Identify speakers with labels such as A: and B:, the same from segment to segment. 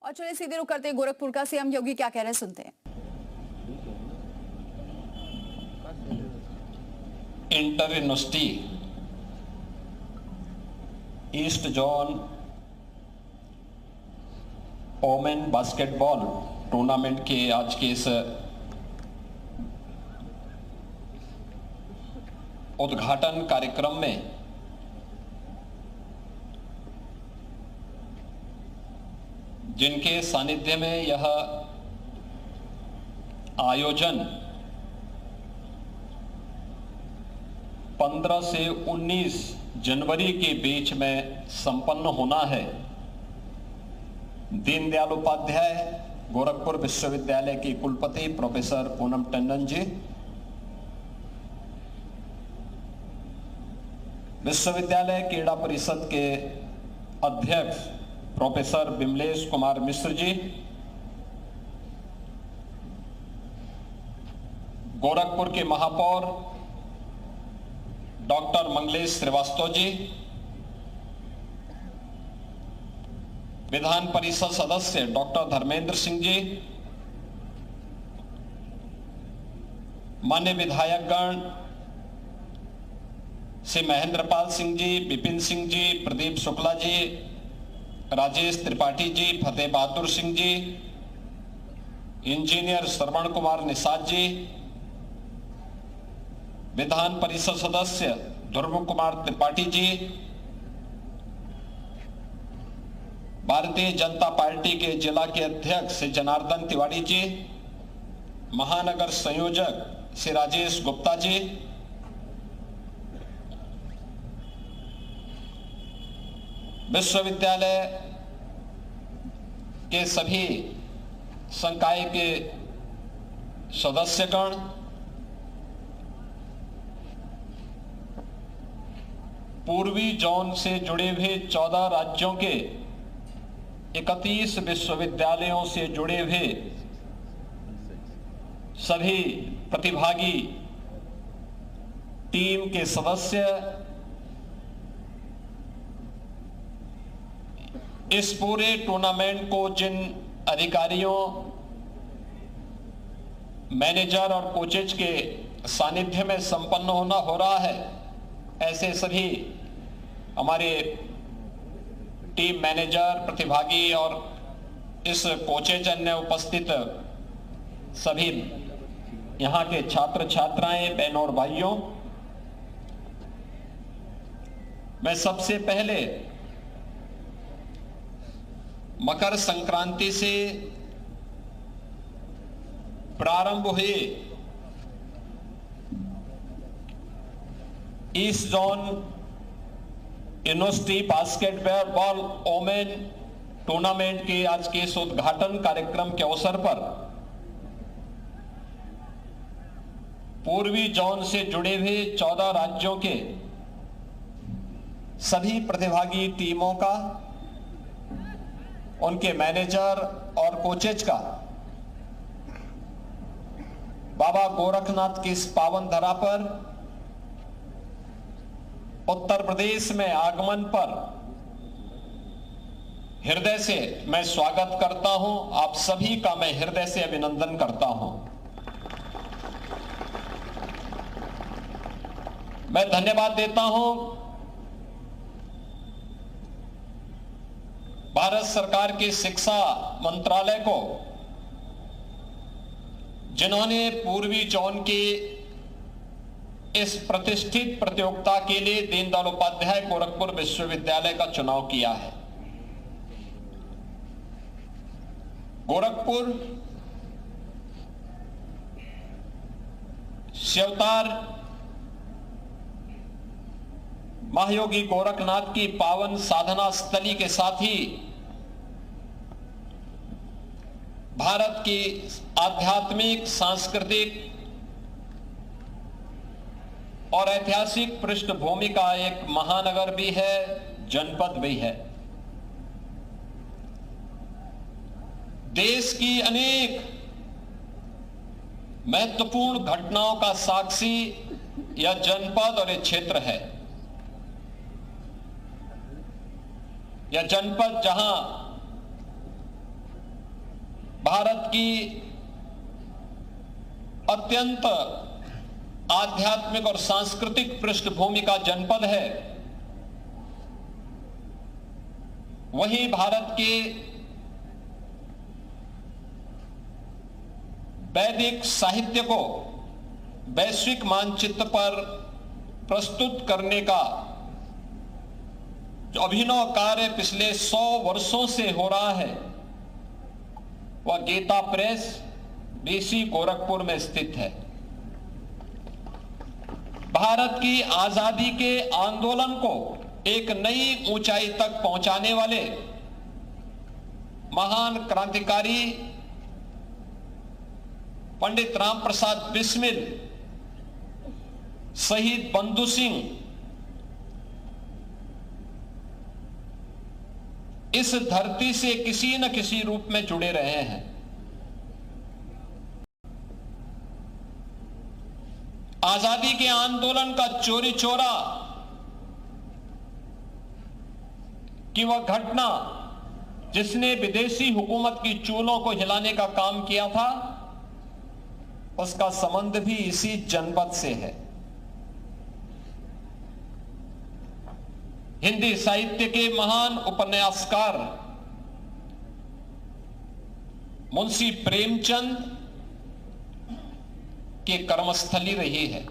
A: और चलिए सीधे रुख करते हैं गोरखपुर का। सीएम योगी क्या कह रहे हैं, सुनते हैं।
B: Inter university east zone women basketball tournament के आज के इस उद्घाटन कार्यक्रम में जिनके सानिध्य में यह आयोजन 15 से 19 जनवरी के बीच में संपन्न होना है, दीनदयाल उपाध्याय गोरखपुर विश्वविद्यालय की कुलपति प्रोफेसर पूनम टंडन जी, विश्वविद्यालय क्रीड़ा परिषद के अध्यक्ष प्रोफेसर विमलेश कुमार मिश्र जी, गोरखपुर के महापौर डॉक्टर मंगलेश श्रीवास्तव जी, विधान परिषद सदस्य डॉक्टर धर्मेंद्र सिंह जी, मान्य विधायकगण श्री महेंद्रपाल सिंह जी, विपिन सिंह जी, प्रदीप शुक्ला जी, राजेश त्रिपाठी जी, फतेह बहादुर सिंह जी, इंजीनियर श्रवण कुमार निषाद जी, विधान परिषद सदस्य ध्रुव कुमार त्रिपाठी जी, भारतीय जनता पार्टी के जिला के अध्यक्ष श्री जनार्दन तिवारी जी, महानगर संयोजक श्री राजेश गुप्ता जी, विश्वविद्यालय के सभी संकाय के सदस्यगण, पूर्वी जोन से जुड़े हुए 14 राज्यों के 31 विश्वविद्यालयों से जुड़े हुए सभी प्रतिभागी टीम के सदस्य, इस पूरे टूर्नामेंट को जिन अधिकारियों, मैनेजर और कोचेज के सानिध्य में संपन्न हो रहा है, ऐसे सभी हमारे टीम मैनेजर, प्रतिभागी और इस कोचेज अन्य उपस्थित सभी यहाँ के छात्र छात्राएं, बहनों और भाइयों, मैं सबसे पहले मकर संक्रांति से प्रारंभ हुए east zone university basketball women tournament के आज के इस उद्घाटन कार्यक्रम के अवसर पर पूर्वी जोन से जुड़े हुए 14 राज्यों के सभी प्रतिभागी टीमों का, उनके मैनेजर और कोचेज का बाबा गोरखनाथ की इस पावन धरा पर उत्तर प्रदेश में आगमन पर हृदय से मैं स्वागत करता हूं। आप सभी का मैं हृदय से अभिनंदन करता हूं। मैं धन्यवाद देता हूं भारत सरकार के शिक्षा मंत्रालय को, जिन्होंने पूर्वी जोन की इस प्रतिष्ठित प्रतियोगिता के लिए दीनदयाल उपाध्याय गोरखपुर विश्वविद्यालय का चुनाव किया है। गोरखपुर शिवतार महायोगी गोरखनाथ की पावन साधना स्थली के साथ ही भारत की आध्यात्मिक, सांस्कृतिक और ऐतिहासिक पृष्ठभूमि का एक महानगर भी है, जनपद भी है। देश की अनेक महत्वपूर्ण घटनाओं का साक्षी यह जनपद और यह क्षेत्र है। यह जनपद जहां भारत की अत्यंत आध्यात्मिक और सांस्कृतिक पृष्ठभूमि का जनपद है, वहीं भारत के वैदिक साहित्य को वैश्विक मानचित्र पर प्रस्तुत करने का जो अभिनव कार्य पिछले 100 वर्षों से हो रहा है, वह गीता प्रेस डीसी गोरखपुर में स्थित है। भारत की आजादी के आंदोलन को एक नई ऊंचाई तक पहुंचाने वाले महान क्रांतिकारी पंडित राम प्रसाद बिस्मिल, शहीद बंधु सिंह इस धरती से किसी न किसी रूप में जुड़े रहे हैं। आजादी के आंदोलन का चोरी चोरा कि वह घटना जिसने विदेशी हुकूमत की चूलों को हिलाने का काम किया था, उसका संबंध भी इसी जनपद से है। हिंदी साहित्य के महान उपन्यासकार मुंशी प्रेमचंद की कर्मस्थली रही है।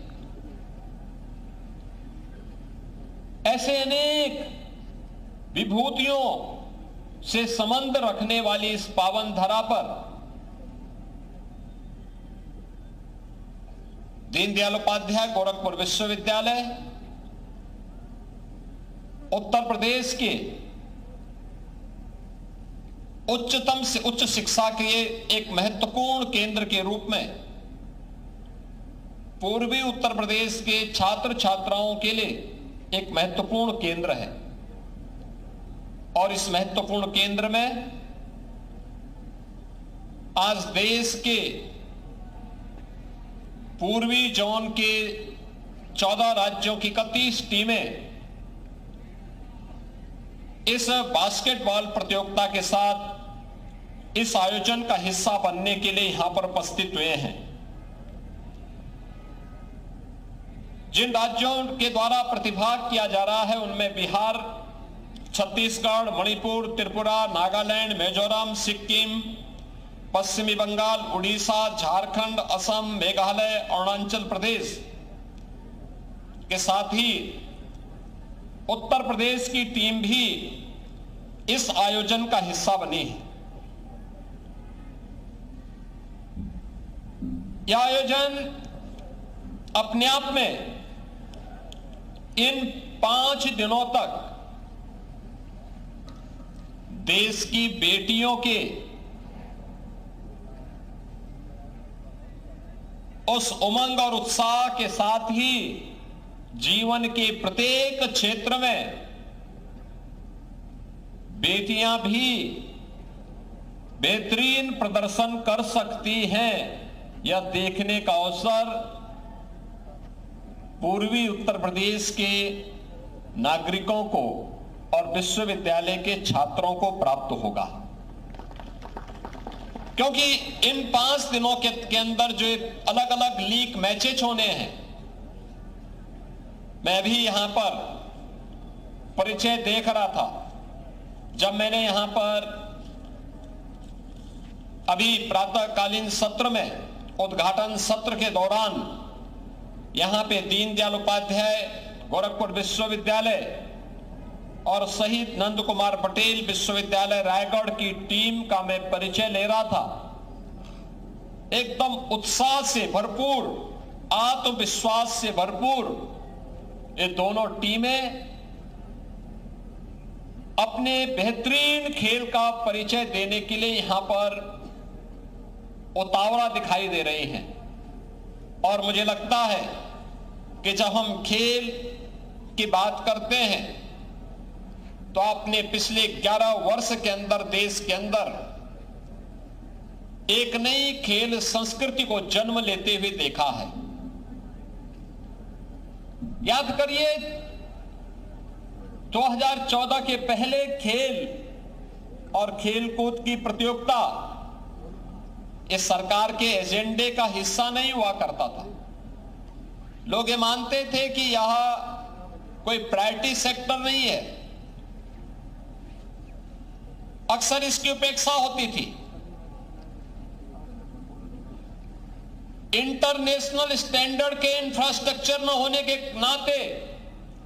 B: ऐसे अनेक विभूतियों से संबंध रखने वाली इस पावन धरा पर दीनदयाल उपाध्याय गोरखपुर विश्वविद्यालय उत्तर प्रदेश के उच्चतम से उच्च शिक्षा के एक महत्वपूर्ण केंद्र के रूप में पूर्वी उत्तर प्रदेश के छात्र छात्राओं के लिए एक महत्वपूर्ण केंद्र है। और इस महत्वपूर्ण केंद्र में आज देश के पूर्वी जोन के 14 राज्यों की 31 टीमें इस बास्केटबॉल प्रतियोगिता के साथ इस आयोजन का हिस्सा बनने के लिए यहां पर उपस्थित हुए हैं। जिन राज्यों के द्वारा प्रतिभाग किया जा रहा है उनमें बिहार, छत्तीसगढ़, मणिपुर, त्रिपुरा, नागालैंड, मिजोरम, सिक्किम, पश्चिमी बंगाल, उड़ीसा, झारखंड, असम, मेघालय, अरुणाचल प्रदेश के साथ ही उत्तर प्रदेश की टीम भी इस आयोजन का हिस्सा बनी है। यह आयोजन अपने आप में इन 5 दिनों तक देश की बेटियों के उस उमंग और उत्साह के साथ ही जीवन के प्रत्येक क्षेत्र में बेटियां भी बेहतरीन प्रदर्शन कर सकती हैं, यह देखने का अवसर पूर्वी उत्तर प्रदेश के नागरिकों को और विश्वविद्यालय के छात्रों को प्राप्त होगा। क्योंकि इन 5 दिनों के अंदर जो अलग अलग लीग मैचेस होने हैं, मैं भी यहां पर परिचय देख रहा था। जब मैंने यहां पर अभी प्रातःकालीन सत्र में उद्घाटन सत्र के दौरान यहां पे दीनदयाल उपाध्याय गोरखपुर विश्वविद्यालय और शहीद नंद कुमार पटेल विश्वविद्यालय रायगढ़ की टीम का मैं परिचय ले रहा था, एकदम उत्साह से भरपूर, आत्मविश्वास से भरपूर ये दोनों टीमें अपने बेहतरीन खेल का परिचय देने के लिए यहां पर उतावला दिखाई दे रही हैं। और मुझे लगता है कि जब हम खेल की बात करते हैं तो आपने पिछले 11 वर्ष के अंदर देश के अंदर एक नई खेल संस्कृति को जन्म लेते हुए देखा है। याद करिए 2014 के पहले खेल और खेलकूद की प्रतियोगिता इस सरकार के एजेंडे का हिस्सा नहीं हुआ करता था। लोग ये मानते थे कि यह कोई प्रायोरिटी सेक्टर नहीं है, अक्सर इसकी उपेक्षा होती थी। इंटरनेशनल स्टैंडर्ड के इंफ्रास्ट्रक्चर न होने के नाते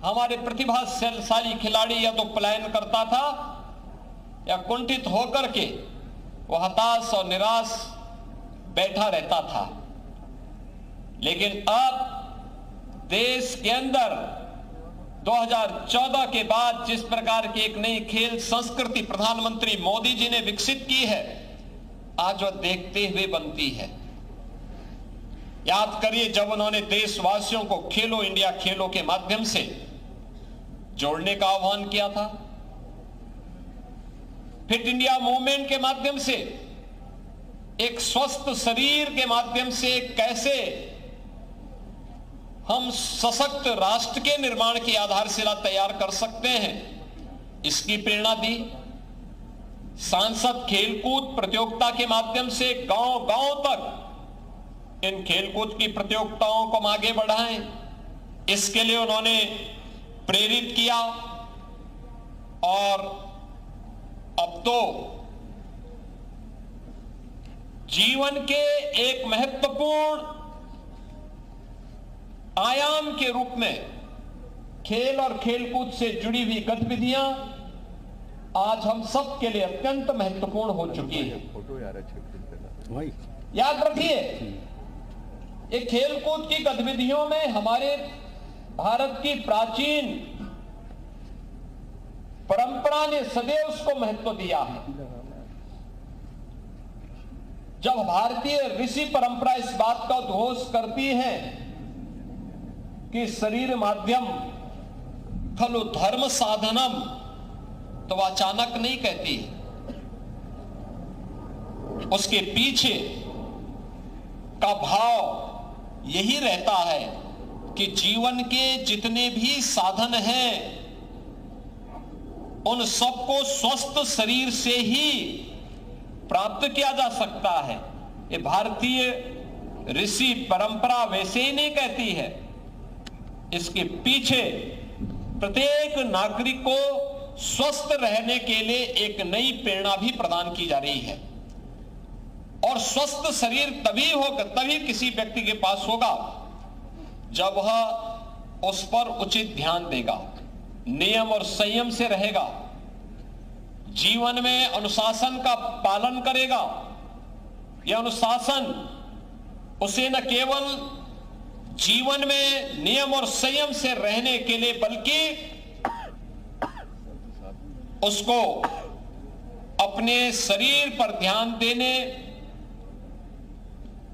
B: हमारे प्रतिभाशाली खिलाड़ी या तो पलायन करता था या कुंठित होकर के वह हताश और निराश बैठा रहता था। लेकिन अब देश के अंदर 2014 के बाद जिस प्रकार की एक नई खेल संस्कृति प्रधानमंत्री मोदी जी ने विकसित की है, आज वह देखते हुए बनती है। याद करिए जब उन्होंने देशवासियों को खेलो इंडिया खेलों के माध्यम से जोड़ने का आह्वान किया था, फिट इंडिया मूवमेंट के माध्यम से एक स्वस्थ शरीर के माध्यम से कैसे हम सशक्त राष्ट्र के निर्माण की आधारशिला तैयार कर सकते हैं, इसकी प्रेरणा दी। सांसद खेलकूद प्रतियोगिता के माध्यम से गांव-गांव तक इन खेलकूद की प्रतियोगिताओं को हम आगे बढ़ाएं, इसके लिए उन्होंने प्रेरित किया। और अब तो जीवन के एक महत्वपूर्ण आयाम के रूप में खेल और खेलकूद से जुड़ी हुई गतिविधियां आज हम सब के लिए अत्यंत महत्वपूर्ण हो चुकी है। याद रखिए, ये खेलकूद की गतिविधियों में हमारे भारत की प्राचीन परंपरा ने सदैव उसको महत्व दिया है। जब भारतीय ऋषि परंपरा इस बात का उद्घोष करती है कि शरीर माध्यम खलु धर्म साधनम, तो वह अचानक नहीं कहती। उसके पीछे का भाव यही रहता है कि जीवन के जितने भी साधन हैं उन सबको स्वस्थ शरीर से ही प्राप्त किया जा सकता है। ये भारतीय ऋषि परंपरा वैसे ही नहीं कहती है, इसके पीछे प्रत्येक नागरिक को स्वस्थ रहने के लिए एक नई प्रेरणा भी प्रदान की जा रही है। और स्वस्थ शरीर तभी किसी व्यक्ति के पास होगा जब वह उस पर उचित ध्यान देगा, नियम और संयम से रहेगा, जीवन में अनुशासन का पालन करेगा। यह अनुशासन उसे न केवल जीवन में नियम और संयम से रहने के लिए बल्कि उसको अपने शरीर पर ध्यान देने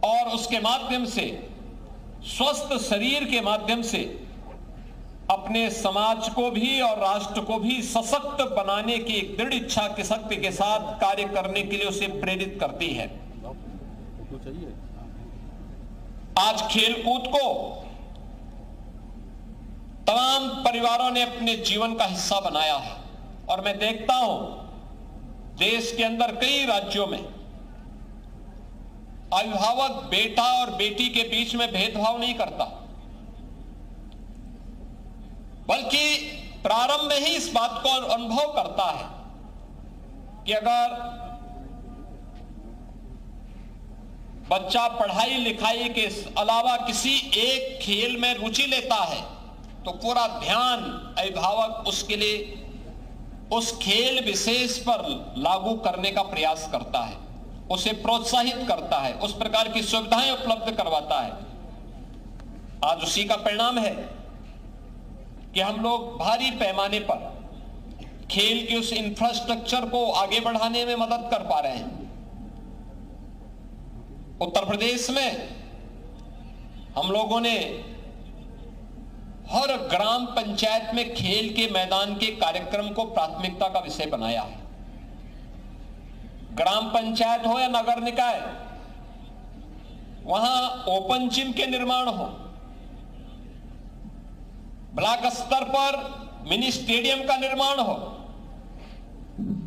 B: और उसके माध्यम से स्वस्थ शरीर के माध्यम से अपने समाज को भी और राष्ट्र को भी सशक्त बनाने की एक दृढ़ इच्छा की शक्ति के साथ कार्य करने के लिए उसे प्रेरित करती है। आज खेलकूद को तमाम परिवारों ने अपने जीवन का हिस्सा बनाया है और मैं देखता हूं देश के अंदर कई राज्यों में अभिभावक बेटा और बेटी के बीच में भेदभाव नहीं करता, बल्कि प्रारंभ में ही इस बात को अनुभव करता है कि अगर बच्चा पढ़ाई लिखाई के अलावा किसी एक खेल में रुचि लेता है तो पूरा ध्यान अभिभावक उसके लिए उस खेल विशेष पर लागू करने का प्रयास करता है, उसे प्रोत्साहित करता है, उस प्रकार की सुविधाएं उपलब्ध करवाता है। आज उसी का परिणाम है कि हम लोग भारी पैमाने पर खेल के उस इंफ्रास्ट्रक्चर को आगे बढ़ाने में मदद कर पा रहे हैं। उत्तर प्रदेश में हम लोगों ने हर ग्राम पंचायत में खेल के मैदान के कार्यक्रम को प्राथमिकता का विषय बनाया है। ग्राम पंचायत हो या नगर निकाय, वहां ओपन जिम के निर्माण हो, ब्लॉक स्तर पर मिनी स्टेडियम का निर्माण हो,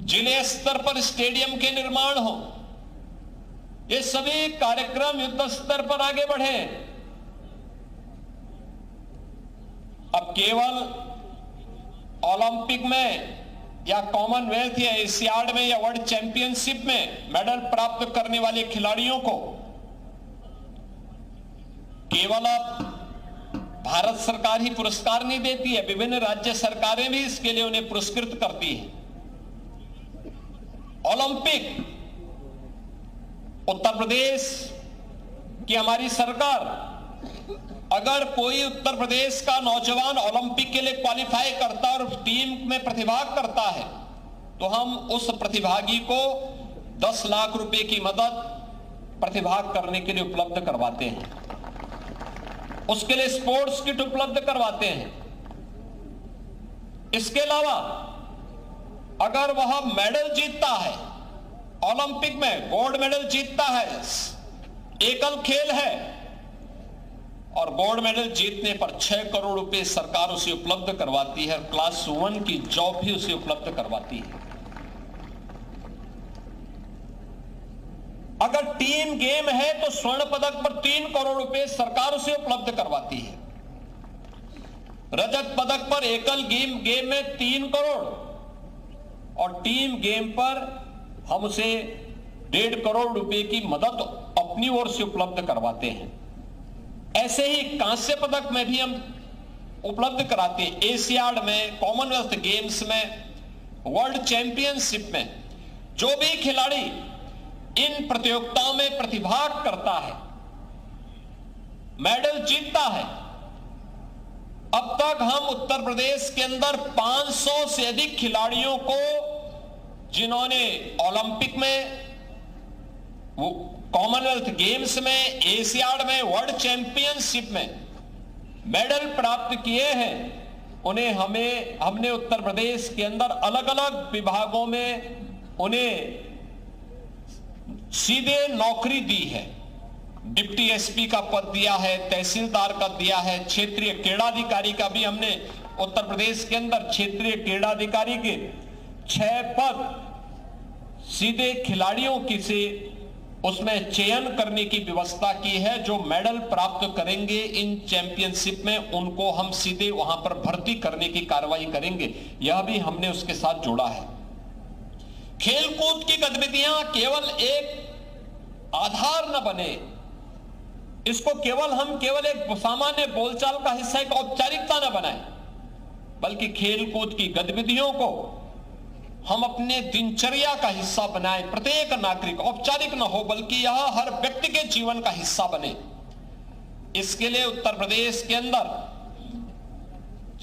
B: जिले स्तर पर स्टेडियम के निर्माण हो, ये सभी कार्यक्रम युद्ध स्तर पर आगे बढ़े। अब केवल ओलंपिक में या कॉमनवेल्थ या एशियाड में या वर्ल्ड चैंपियनशिप में मेडल प्राप्त करने वाले खिलाड़ियों को केवल अब भारत सरकार ही पुरस्कार नहीं देती है, विभिन्न राज्य सरकारें भी इसके लिए उन्हें पुरस्कृत करती है। ओलंपिक उत्तर प्रदेश की हमारी सरकार, अगर कोई उत्तर प्रदेश का नौजवान ओलंपिक के लिए क्वालिफाई करता है और टीम में प्रतिभाग करता है तो हम उस प्रतिभागी को 10 लाख रुपए की मदद प्रतिभाग करने के लिए उपलब्ध करवाते हैं, उसके लिए स्पोर्ट्स किट उपलब्ध करवाते हैं। इसके अलावा अगर वह मेडल जीतता है, ओलंपिक में गोल्ड मेडल जीतता है, एकल खेल है, और गोल्ड मेडल जीतने पर 6 करोड़ रुपए सरकार उसे उपलब्ध करवाती है, क्लास 1 की जॉब भी उसे उपलब्ध करवाती है। अगर टीम गेम है तो स्वर्ण पदक पर 3 करोड़ रुपए सरकार उसे उपलब्ध करवाती है। रजत पदक पर एकल गेम में 3 करोड़ और टीम गेम पर हम उसे 1.5 करोड़ रुपए की मदद अपनी ओर से उपलब्ध करवाते हैं। ऐसे ही कांस्य पदक में भी हम उपलब्ध कराते हैं। एशियाड में, कॉमनवेल्थ गेम्स में, वर्ल्ड चैंपियनशिप में जो भी खिलाड़ी इन प्रतियोगिताओं में प्रतिभाग करता है, मेडल जीतता है, अब तक हम उत्तर प्रदेश के अंदर 500 से अधिक खिलाड़ियों को, जिन्होंने ओलंपिक में, वो कॉमनवेल्थ गेम्स में, एशियाड में, वर्ल्ड चैंपियनशिप में मेडल प्राप्त किए हैं, उन्हें हमने उत्तर प्रदेश के अंदर अलग अलग विभागों में उन्हें सीधे नौकरी दी है। डिप्टी एसपी का पद दिया है, तहसीलदार का दिया है, क्षेत्रीय क्रीड़ाधिकारी का भी हमने उत्तर प्रदेश के अंदर क्षेत्रीय क्रीड़ाधिकारी के 6 पद सीधे खिलाड़ियों की से उसमें चयन करने की व्यवस्था की है। जो मेडल प्राप्त करेंगे इन चैंपियनशिप में, उनको हम सीधे वहां पर भर्ती करने की कार्रवाई करेंगे। यह भी हमने उसके साथ जोड़ा है। खेलकूद की गतिविधियां केवल एक आधार न बने, इसको केवल एक सामान्य बोलचाल का हिस्सा, एक औपचारिकता न बनाए, बल्कि खेलकूद की गतिविधियों को हम अपने दिनचर्या का हिस्सा बनाएं। प्रत्येक नागरिक, औपचारिक न हो बल्कि यह हर व्यक्ति के जीवन का हिस्सा बने। इसके लिए उत्तर प्रदेश के अंदर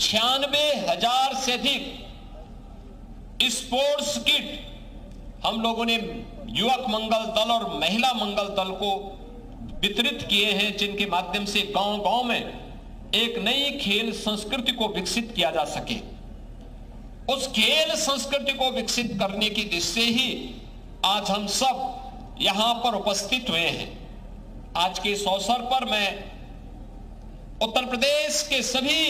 B: 96,000 से अधिक स्पोर्ट्स किट हम लोगों ने युवक मंगल दल और महिला मंगल दल को वितरित किए हैं, जिनके माध्यम से गांव-गांव में एक नई खेल संस्कृति को विकसित किया जा सके। उस खेल संस्कृति को विकसित करने की दिशा से ही आज हम सब यहां पर उपस्थित हुए हैं। आज के इस अवसर पर मैं उत्तर प्रदेश के सभी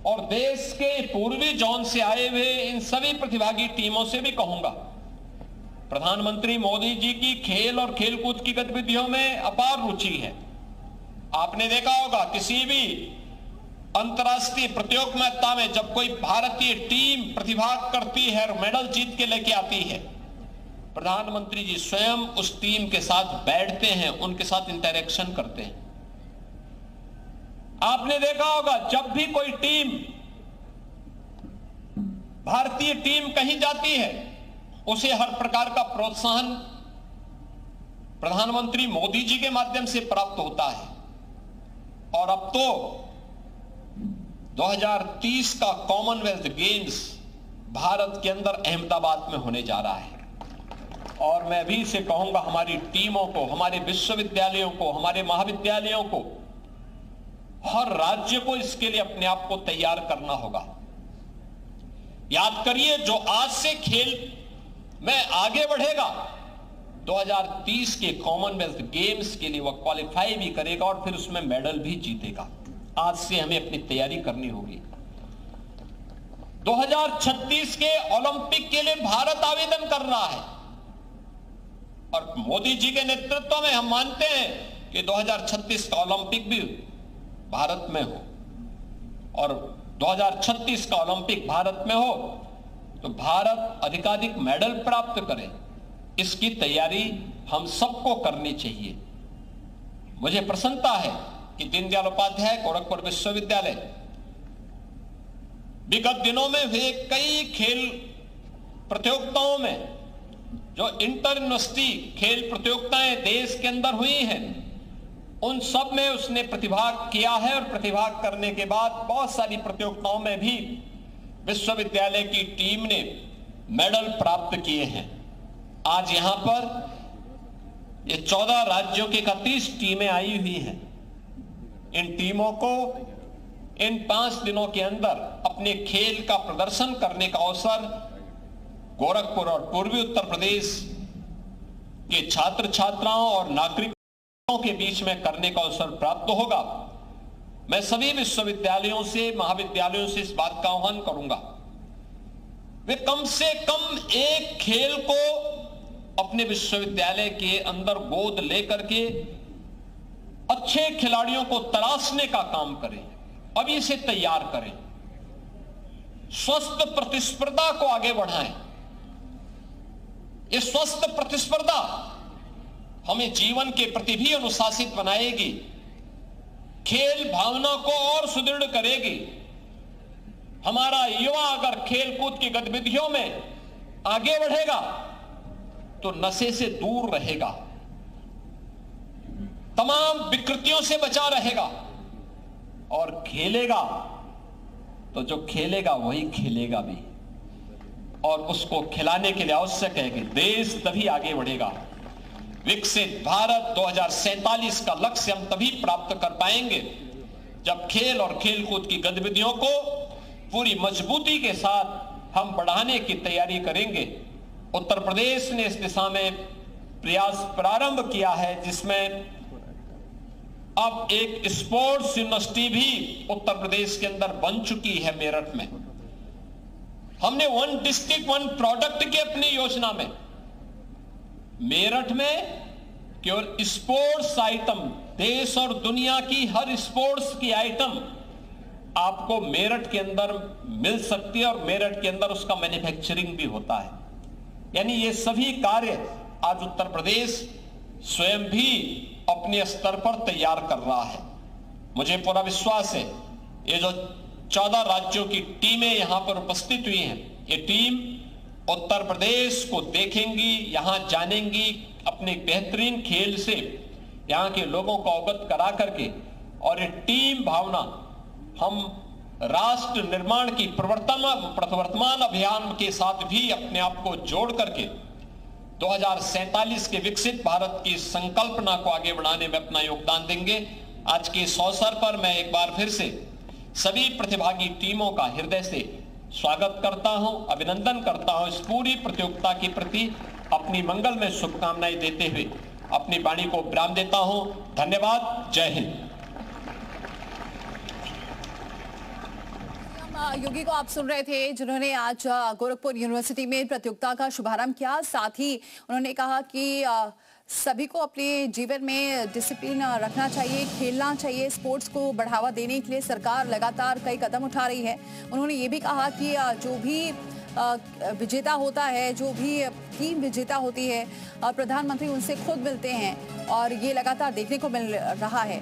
B: और देश के पूर्वी जोन से आए हुए इन सभी प्रतिभागी टीमों से भी कहूंगा, प्रधानमंत्री मोदी जी की खेल और खेलकूद की गतिविधियों में अपार रुचि है। आपने देखा होगा किसी भी अंतर्राष्ट्रीय प्रतियोगिता में जब कोई भारतीय टीम प्रतिभाग करती है और मेडल जीत के लेके आती है, प्रधानमंत्री जी स्वयं उस टीम के साथ बैठते हैं, उनके साथ इंटरेक्शन करते हैं। आपने देखा होगा जब भी कोई टीम, भारतीय टीम कहीं जाती है, उसे हर प्रकार का प्रोत्साहन प्रधानमंत्री मोदी जी के माध्यम से प्राप्त होता है। और अब तो 2030 का कॉमनवेल्थ गेम्स भारत के अंदर अहमदाबाद में होने जा रहा है। और मैं भी इसे कहूंगा, हमारी टीमों को, हमारे विश्वविद्यालयों को, हमारे महाविद्यालयों को, हर राज्य को इसके लिए अपने आप को तैयार करना होगा। याद करिए, जो आज से खेल में आगे बढ़ेगा, 2030 के कॉमनवेल्थ गेम्स के लिए वह क्वालिफाई भी करेगा और फिर उसमें मेडल भी जीतेगा। आज से हमें अपनी तैयारी करनी होगी। 2036 के ओलंपिक के लिए भारत आवेदन कर रहा है। और मोदी जी के नेतृत्व में हम मानते हैं कि 2036 का ओलंपिक भी भारत में हो, और 2036 का ओलंपिक भारत में हो तो भारत अधिकाधिक मेडल प्राप्त करे, इसकी तैयारी हम सबको करनी चाहिए। मुझे प्रसन्नता है कि दीनदयाल उपाध्याय गोरखपुर विश्वविद्यालय विगत दिनों में हुए कई खेल प्रतियोगिताओं में, जो इंटर यूनिवर्सिटी खेल प्रतियोगिताएं देश के अंदर हुई हैं, उन सब में उसने प्रतिभाग किया है, और प्रतिभाग करने के बाद बहुत सारी प्रतियोगिताओं में भी विश्वविद्यालय की टीम ने मेडल प्राप्त किए हैं। आज यहां पर ये 14 राज्यों की 31 टीमें आई हुई हैं। इन टीमों को इन 5 दिनों के अंदर अपने खेल का प्रदर्शन करने का अवसर गोरखपुर और पूर्वी उत्तर प्रदेश के छात्र छात्राओं और नागरिकों के बीच में करने का अवसर प्राप्त होगा। मैं सभी विश्वविद्यालयों से, महाविद्यालयों से इस बात का आह्वान करूंगा, वे कम से कम एक खेल को अपने विश्वविद्यालय के अंदर गोद लेकर के अच्छे खिलाड़ियों को तलाशने का काम करें, अभी से तैयार करें, स्वस्थ प्रतिस्पर्धा को आगे बढ़ाएं। ये स्वस्थ प्रतिस्पर्धा हमें जीवन के प्रति भी अनुशासित बनाएगी, खेल भावना को और सुदृढ़ करेगी। हमारा युवा अगर खेल कूद की गतिविधियों में आगे बढ़ेगा तो नशे से दूर रहेगा, तमाम विकृतियों से बचा रहेगा, और खेलेगा तो जो खेलेगा वही खेलेगा भी, और उसको खिलाने के लिए आवश्यक है कि देश तभी आगे बढ़ेगा। विकसित भारत 2047 का लक्ष्य हम तभी प्राप्त कर पाएंगे जब खेल और खेलकूद की गतिविधियों को पूरी मजबूती के साथ हम बढ़ाने की तैयारी करेंगे। उत्तर प्रदेश ने इस दिशा में प्रयास प्रारंभ किया है, जिसमें अब एक स्पोर्ट्स यूनिवर्सिटी भी उत्तर प्रदेश के अंदर बन चुकी है मेरठ में। हमने 1 डिस्ट्रिक्ट 1 प्रोडक्ट की अपनी योजना में मेरठ में केवल स्पोर्ट्स आइटम, देश और दुनिया की हर स्पोर्ट्स की आइटम आपको मेरठ के अंदर मिल सकती है, और मेरठ के अंदर उसका मैन्युफैक्चरिंग भी होता है। यानी ये सभी कार्य आज उत्तर प्रदेश स्वयं भी अपने स्तर पर तैयार कर रहा है। मुझे पूरा विश्वास है ये जो 14 राज्यों की टीमें यहां पर उपस्थित हुई हैं, ये टीम उत्तर प्रदेश को देखेंगी, यहां जानेंगी, अपने बेहतरीन खेल से यहां के लोगों को अवगत करा करके, और ये टीम भावना हम राष्ट्र निर्माण की प्रवर्तमान अभियान के साथ भी अपने आप को जोड़ करके 2047 के विकसित भारत की संकल्पना को आगे बढ़ाने में अपना योगदान देंगे। आज के इस अवसर पर मैं एक बार फिर से सभी प्रतिभागी टीमों का हृदय से स्वागत करता हूं, अभिनंदन करता हूं। इस पूरी प्रतियोगिता के प्रति अपनी मंगल में शुभकामनाएं देते हुए अपनी वाणी को विराम देता हूं। धन्यवाद। जय हिंद।
A: योगी को आप सुन रहे थे, जिन्होंने आज गोरखपुर यूनिवर्सिटी में प्रतियोगिता का शुभारंभ किया। साथ ही उन्होंने कहा कि सभी को अपने जीवन में डिसिप्लिन रखना चाहिए, खेलना चाहिए। स्पोर्ट्स को बढ़ावा देने के लिए सरकार लगातार कई कदम उठा रही है। उन्होंने ये भी कहा कि जो भी विजेता होता है, जो भी टीम विजेता होती है, प्रधानमंत्री उनसे खुद मिलते हैं, और ये लगातार देखने को मिल रहा है।